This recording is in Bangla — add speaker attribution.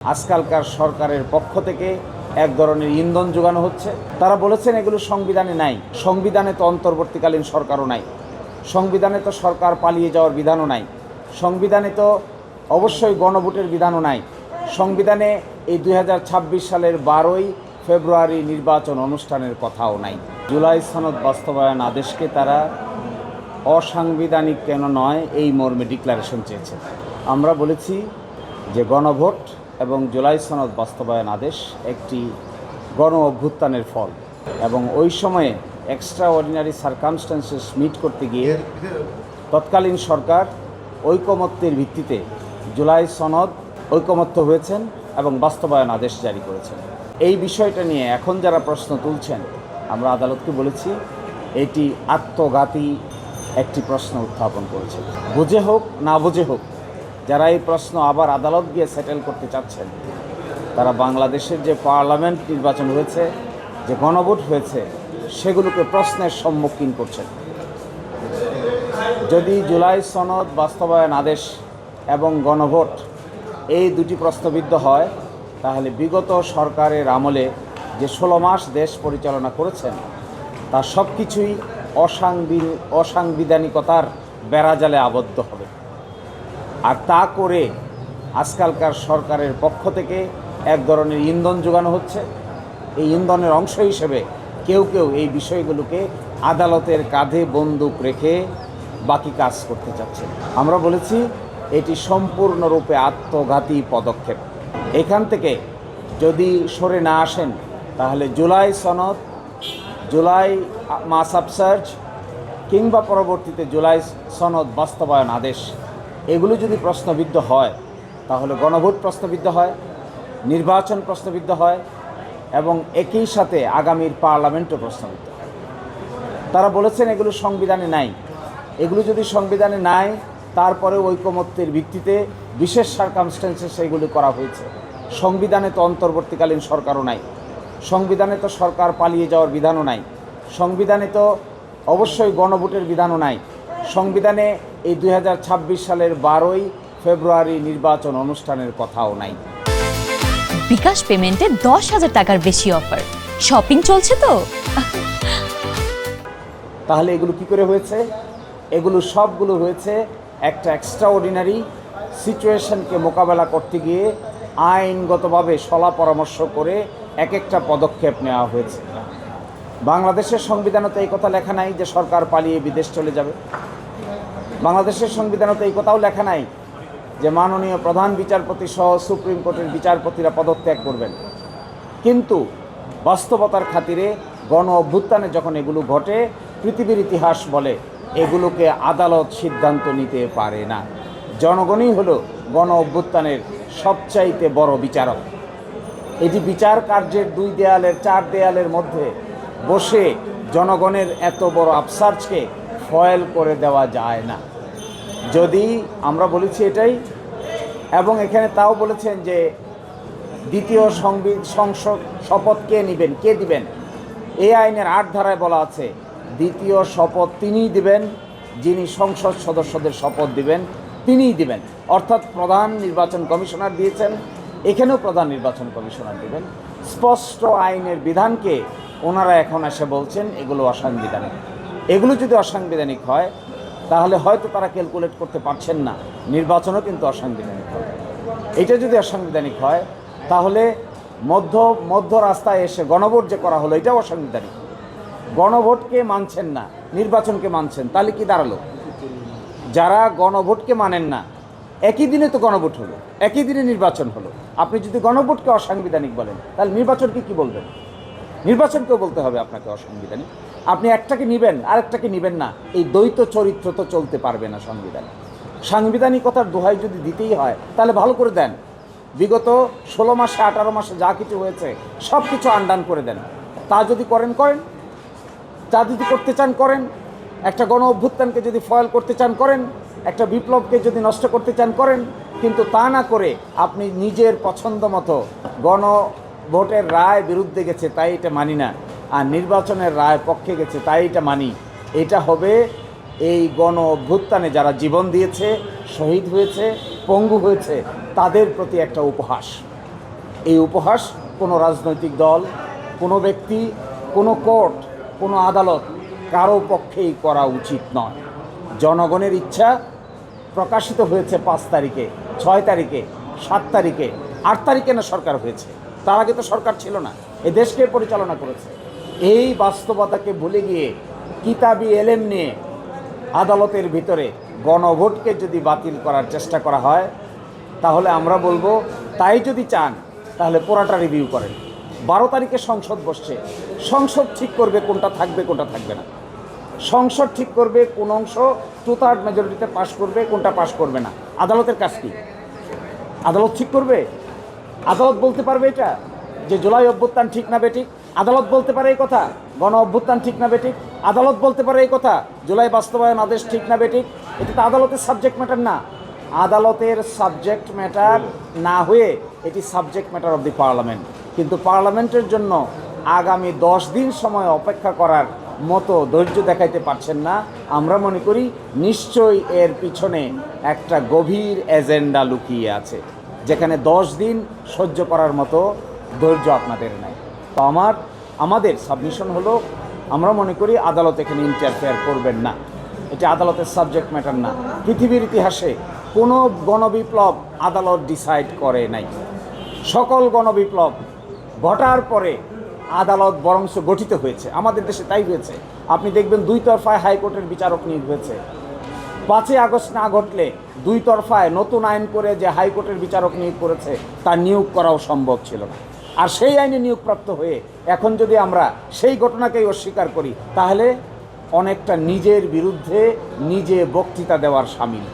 Speaker 1: আজকালকার সরকারের পক্ষ থেকে এক ধরনের ইন্ধন যোগানো হচ্ছে। তারা বলেছেন এগুলো সংবিধানে নাই। সংবিধানে তো অন্তর্বর্তীকালীন সরকারও নাই, সংবিধানে তো সরকার পালিয়ে যাওয়ার বিধানও নাই, সংবিধানে তো অবশ্যই গণভোটের বিধানও নাই, সংবিধানে এই 2026 সালের 12ই ফেব্রুয়ারি নির্বাচন অনুষ্ঠানের কথাও নাই। জুলাই সনদ বাস্তবায়ন আদেশকে তারা অসাংবিধানিক কেন নয় এই মর্মে ডিক্লারেশন চেয়েছে। আমরা বলেছি যে গণভোট এবং জুলাই সনদ বাস্তবায়ন আদেশ একটি গণ অভ্যুত্থানের ফল এবং ওই সময়ে এক্সট্রা অর্ডিনারি সার্কামস্ট্যান্সেস মিট করতে গিয়ে তৎকালীন সরকার ঐকমত্যের ভিত্তিতে জুলাই সনদ ঐকমত্য হয়েছেন এবং বাস্তবায়ন আদেশ জারি করেছেন। এই বিষয়টা নিয়ে এখন যারা প্রশ্ন তুলছেন, আমরা আদালতকে বলেছি এটি আত্মঘাতী একটি প্রশ্ন উত্থাপন করেছে। বুঝে হোক না বুঝে হোক, যারা এই প্রশ্ন আবার আদালত গিয়ে সেটেল করতে চাচ্ছেন, তারা বাংলাদেশের যে পার্লামেন্ট নির্বাচন হয়েছে, যে গণভোট হয়েছে, সেগুলোকে প্রশ্নের সম্মুখীন করছেন। যদি জুলাই সনদ বাস্তবায়ন আদেশ এবং গণভোট এই দুটি প্রশ্নবিদ্ধ হয়, তাহলে বিগত সরকারের আমলে যে 16 মাস দেশ পরিচালনা করেছেন, তা সব কিছুই অসাংবিধানিকতার বেড়াজালে আবদ্ধ হবে। আর তা করে আজকালকার সরকারের পক্ষ থেকে এক ধরনের ইন্ধন যোগানো হচ্ছে। এই ইন্ধনের অংশ হিসেবে কেউ কেউ এই বিষয়গুলোকে আদালতের কাঁধে বন্দুক রেখে বাকি কাজ করতে চাচ্ছে। আমরা বলেছি এটি সম্পূর্ণরূপে আত্মঘাতী পদক্ষেপ। এখান থেকে যদি সরে না আসেন, তাহলে জুলাই সনদ, জুলাই মাস আপসার্জ কিংবা পরবর্তীতে জুলাই সনদ বাস্তবায়ন আদেশ এগুলো যদি প্রশ্নবিদ্ধ হয়, তাহলে গণভোট প্রশ্নবিদ্ধ হয়, নির্বাচন প্রশ্নবিদ্ধ হয় এবং একই সাথে আগামীর পার্লামেন্টও প্রশ্নবিদ্ধ হয়। তারা বলেছেন এগুলো সংবিধানে নাই। এগুলো যদি সংবিধানে নাই, তারপরে ঐকমত্যের ভিত্তিতে বিশেষ সার্কামস্ট্যান্সেস এগুলো করা হয়েছে। সংবিধানে তো অন্তর্বর্তীকালীন সরকারও নাই, সংবিধানে তো সরকার পালিয়ে যাওয়ার বিধানও নাই, সংবিধানে তো অবশ্যই গণভোটের বিধানও নাই, সংবিধানে এই 2026 সালের 12ই ফেব্রুয়ারি নির্বাচন অনুষ্ঠানের কথাও নাই।
Speaker 2: বিকাশ পেমেন্টে 10,000 টাকার বেশি অফার, শপিং চলছে তো।
Speaker 1: তাহলে এগুলো কি করে হয়েছে? এগুলো সবগুলো হয়েছে একটা এক্সট্রাঅর্ডিনারি সিচুয়েশনকে মোকাবেলা করতে গিয়ে আইনগতভাবে সলা পরামর্শ করে এক একটা পদক্ষেপ নেওয়া হয়েছে। বাংলাদেশের সংবিধানে তো এই কথা লেখা নাই যে সরকার পালিয়ে বিদেশ চলে যাবে। বাংলাদেশের সংবিধানে তো এই কথাও লেখা নাই যে মাননীয় প্রধান বিচারপতি সহ সুপ্রিম কোর্টের বিচারপতিরা পদত্যাগ করবেন। কিন্তু বাস্তবতার খাতিরে গণ অভ্যুত্থানে যখন এগুলো ঘটে, পৃথিবীর ইতিহাস বলে এগুলোকে আদালত সিদ্ধান্ত নিতে পারে না। জনগণই হলো গণ অভ্যুত্থানের সবচাইতে বড় বিচারক। এটি বিচার কার্যের 2 দেয়ালের 4 দেয়ালের মধ্যে বসে জনগণের এত বড় আপসার্জকে ফয়েল করে দেওয়া যায় না। যদি আমরা বলেছি এটাই, এবং এখানে তাও বলেছেন যে দ্বিতীয় সংসদ শপথ কে নেবেন, কে দিবেন? এই আইনের 8 ধারায় বলা আছে দ্বিতীয় শপথ তিনিই দিবেন, যিনি সংসদ সদস্যদের শপথ দিবেন তিনিই দিবেন। অর্থাৎ প্রধান নির্বাচন কমিশনার দিয়েছেন, এখানেও প্রধান নির্বাচন কমিশনার দিবেন। স্পষ্ট আইনের বিধানকে ওনারা এখন এসে বলছেন এগুলো অসাংবিধানিক। এগুলো যদি অসাংবিধানিক হয়, তাহলে হয়তো তারা ক্যালকুলেট করতে পারছেন না নির্বাচনও কিন্তু অসাংবিধানিক হবে। এটা যদি অসাংবিধানিক হয়, তাহলে মধ্য রাস্তায় এসে গণভোট যে করা হলো এটাও অসাংবিধানিক। গণভোটকে মানছেন না, নির্বাচনকে মানছেন, তাহলে কি দাঁড়ালো? যারা গণভোটকে মানেন না, একই দিনে তো গণভোট হলো, একই দিনে নির্বাচন হলো। আপনি যদি গণভোটকে অসাংবিধানিক বলেন, তাহলে নির্বাচনকে কি বলবেন? নির্বাচনকেও বলতে হবে আপনাকে অসাংবিধানিক। আপনি একটাকে নেবেন আরেকটাকে নেবেন না, এই দ্বৈত চরিত্র তো চলতে পারবে না সংবিধানে। সাংবিধানিকতার দোহাই যদি দিতেই হয়, তাহলে ভালো করে দেন। বিগত 16 মাসে 18 মাসে যা কিছু হয়েছে সব কিছু আনডান করে দেন। তা যদি করেন, তা যদি করতে চান করেন, একটা গণ অভ্যুত্থানকে যদি ফয়েল করতে চান করেন, একটা বিপ্লবকে যদি নষ্ট করতে চান করেন, কিন্তু তা না করে আপনি নিজের পছন্দ মতো গণভোটের রায় বিরুদ্ধে গেছে তাই এটা মানি না, আর নির্বাচনের রায় পক্ষে গেছে তাই এটা মানি। এটা হবে এই গণ অভ্যুত্থানে যারা জীবন দিয়েছে, শহীদ হয়েছে, পঙ্গু হয়েছে, তাদের প্রতি একটা উপহাস। এই উপহাস কোনো রাজনৈতিক দল, কোনো ব্যক্তি, কোনো কোর্ট, কোনো আদালত কারো পক্ষেই করা উচিত নয়। জনগণের ইচ্ছা প্রকাশিত হয়েছে 5 তারিখে, 6 তারিখে, 7 তারিখে, 8 তারিখে না সরকার হয়েছে, তার আগে তো সরকার ছিল না, এ দেশকে পরিচালনা করেছে। এই বাস্তবতাকে ভুলে গিয়ে কিতাবি এলেম নিয়ে আদালতের ভিতরে গণভোটকে যদি বাতিল করার চেষ্টা করা হয়, তাহলে আমরা বলবো তাই যদি চান তাহলে পুরাটা রিভিউ করেন। 12 তারিখে সংসদ বসছে, সংসদ ঠিক করবে কোনটা থাকবে কোনটা থাকবে না। সংসদ ঠিক করবে কোন অংশ 2/3 মেজরিটিতে পাশ করবে, কোনটা পাশ করবে না। আদালতের কাজ কি? আদালত ঠিক করবে? আদালত বলতে পারবে এটা যে জুলাই অভ্যুত্থান ঠিক না বেঠিক? আদালত বলতে পারে এই কথা গণ অভ্যুত্থান ঠিক না বেঠিক? আদালত বলতে পারে এই কথা জুলাই বাস্তবায়ন আদেশ ঠিক না বেঠিক? এটা তো আদালতের সাবজেক্ট ম্যাটার না। আদালতের সাবজেক্ট ম্যাটার না হয়ে এটি subject matter of the parliament. কিন্তু পার্লামেন্টের জন্য আগামী 10 দিন সময় অপেক্ষা করার মতো ধৈর্য দেখাইতে পারছেন না। আমরা মনে করি নিশ্চয়ই এর পিছনে একটা গভীর এজেন্ডা লুকিয়ে আছে, যেখানে 10 দিন সহ্য করার মতো ধৈর্য আপনাদের নাই। তো আমাদের সাবমিশন হলো, আমরা মনে করি আদালত এখানে ইন্টারফেয়ার করবেন না। এটা আদালতের সাবজেক্ট ম্যাটার না। পৃথিবীর ইতিহাসে কোনো গণবিপ্লব আদালত ডিসাইড করে নাই। সকল গণবিপ্লব ঘটার পরে আদালত বরংশ গঠিত হয়েছে। আমাদের দেশে তাই হয়েছে। আপনি দেখবেন 2 তরফায় হাইকোর্টের বিচারক নিয়োগ হয়েছে। 5ই আগস্ট না ঘটলে 2 তরফায় নতুন আইন করে যে হাইকোর্টের বিচারক নিয়োগ করেছে তার নিয়োগ করাও সম্ভব ছিল না। আর সেই আইনে নিয়োগপ্রাপ্ত হয়ে এখন যদি আমরা সেই ঘটনাকেই অস্বীকার করি, তাহলে অনেকটা নিজের বিরুদ্ধে নিজে বক্তৃতা দেওয়ার শামিল।